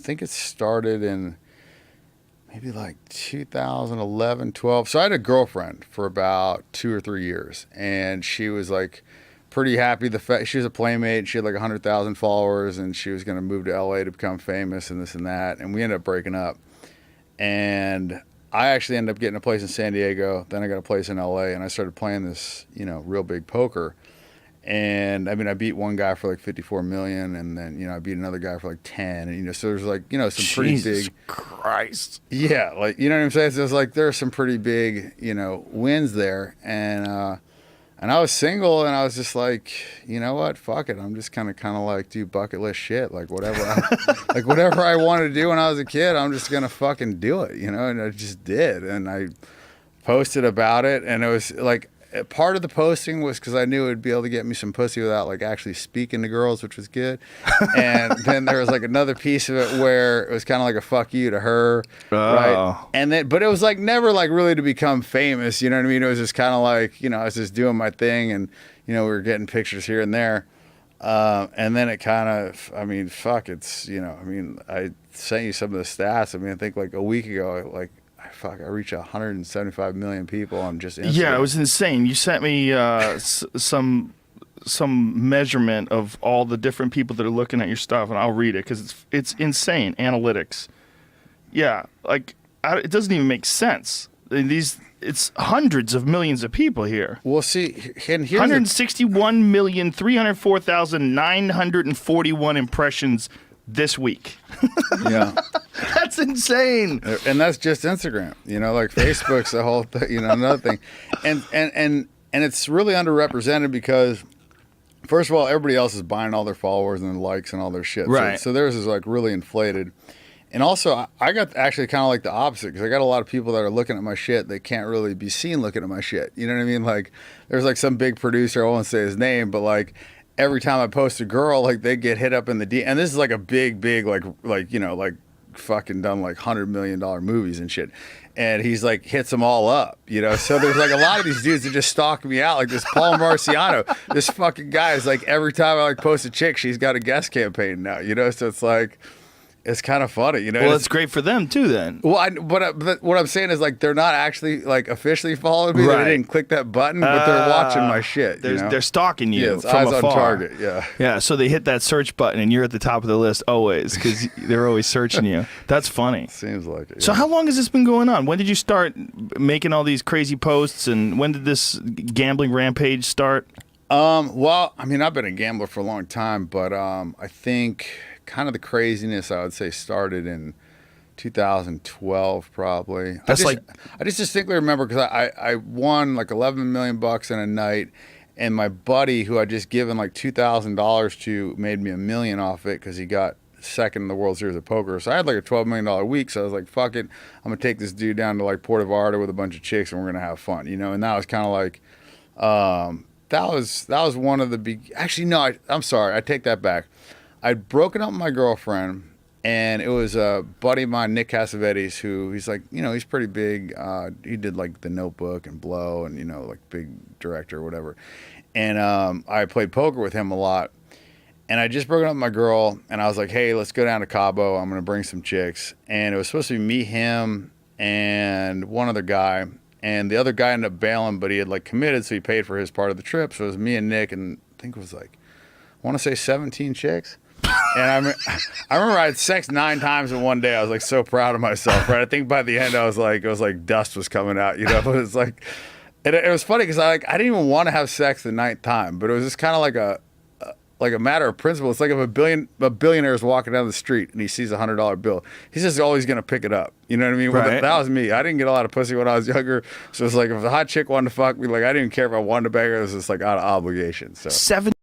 think it started in maybe like 2011, 12. So I had a girlfriend for about 2 or 3 years, and she was like pretty happy. The fact she was a playmate, she had like 100,000 followers, and she was going to move to LA to become famous and this and that. And we ended up breaking up. And I actually ended up getting a place in San Diego. Then I got a place in LA, and I started playing this, real big poker. And I mean, I beat one guy for like 54 million, and then I beat another guy for like 10, and so there's like some pretty Jesus big. Christ. Yeah, like what I'm saying. So it's like there's some pretty big wins there, and I was single, and I was just like, you know what, fuck it, I'm just kind of like do bucket list shit, like whatever, whatever I wanted to do when I was a kid, I'm just gonna fucking do it, and I just did, and I posted about it, and it was like. Part of the posting was because I knew it would be able to get me some pussy without like actually speaking to girls, which was good. And then there was like another piece of it where it was kind of like a fuck you to her, right? And then, but it was like never like really to become famous, you know what I mean? It was just kind of like I was just doing my thing, and we were getting pictures here and there. And then it kind of, I mean, fuck, it's I sent you some of the stats. I mean, I think like a week ago, like. I reached 175 million people on just Instagram. Yeah, it was insane. You sent me some measurement of all the different people that are looking at your stuff, and I'll read it because it's insane analytics. Yeah, like it doesn't even make sense. It's hundreds of millions of people here. Well, see, and here's 161,304,941 impressions this week. Yeah. That's insane. And that's just Instagram. Like Facebook's a whole thing, another thing. And it's really underrepresented because first of all, everybody else is buying all their followers and their likes and all their shit. Right. So theirs is like really inflated. And also I got actually kind of like the opposite, because I got a lot of people that are looking at my shit. They can't really be seen looking at my shit. You know what I mean? Like there's like some big producer, I won't say his name, but like every time I post a girl, like they get hit up in the D. And this is like a big, like fucking done like $100 million movies and shit. And he's like hits them all up, So there's like a lot of these dudes that just stalk me out. Like this Paul Marciano, this fucking guy is like every time I like post a chick, she's got a guest campaign now, So it's like. It's kind of funny, Well, it's great for them too, then. Well, but what I'm saying is like they're not actually like officially following me. Right. They didn't click that button, but they're watching my shit. They're stalking you. Yeah, it's from eyes afar. on target. Yeah. Yeah. So they hit that search button, and you're at the top of the list always because they're always searching you. That's funny. Seems like it. Yeah. So how long has this been going on? When did you start making all these crazy posts, and when did this gambling rampage start? Well, I mean, I've been a gambler for a long time, but I think kind of the craziness I would say started in 2012 probably. I just distinctly remember because I won like $11 million in a night, and my buddy who I'd just given like $2,000 to made me $1 million off it because he got second in the World Series of Poker. So I had like a $12 million week, so I was like, fuck it, I'm gonna take this dude down to like Puerto Vallarta with a bunch of chicks, and we're gonna have fun, and that was kind of like that was one of the big. Actually, no, I'm sorry, I take that back. I'd broken up with my girlfriend, and it was a buddy of mine, Nick Cassavetes, who he's like, he's pretty big. He did like The Notebook and Blow, and like big director or whatever. And I played poker with him a lot. And I just broken up with my girl, and I was like, hey, let's go down to Cabo. I'm gonna bring some chicks. And it was supposed to be me, him, and one other guy. And the other guy ended up bailing, but he had like committed, so he paid for his part of the trip. So it was me and Nick, and I think it was like, I want to say 17 chicks. And I remember I had sex 9 times in one day. I was like so proud of myself, right? I think by the end I was like, it was like dust was coming out, It was like, it was funny because I didn't even want to have sex the 9th time, but it was just kind of like a matter of principle. It's like if a billionaire is walking down the street and he sees $100 bill, he's just always gonna pick it up. You know what I mean? Right. That was me. I didn't get a lot of pussy when I was younger, so it's like if a hot chick wanted to fuck me, like I didn't even care if I wanted to bang her. It was just like out of obligation. So 7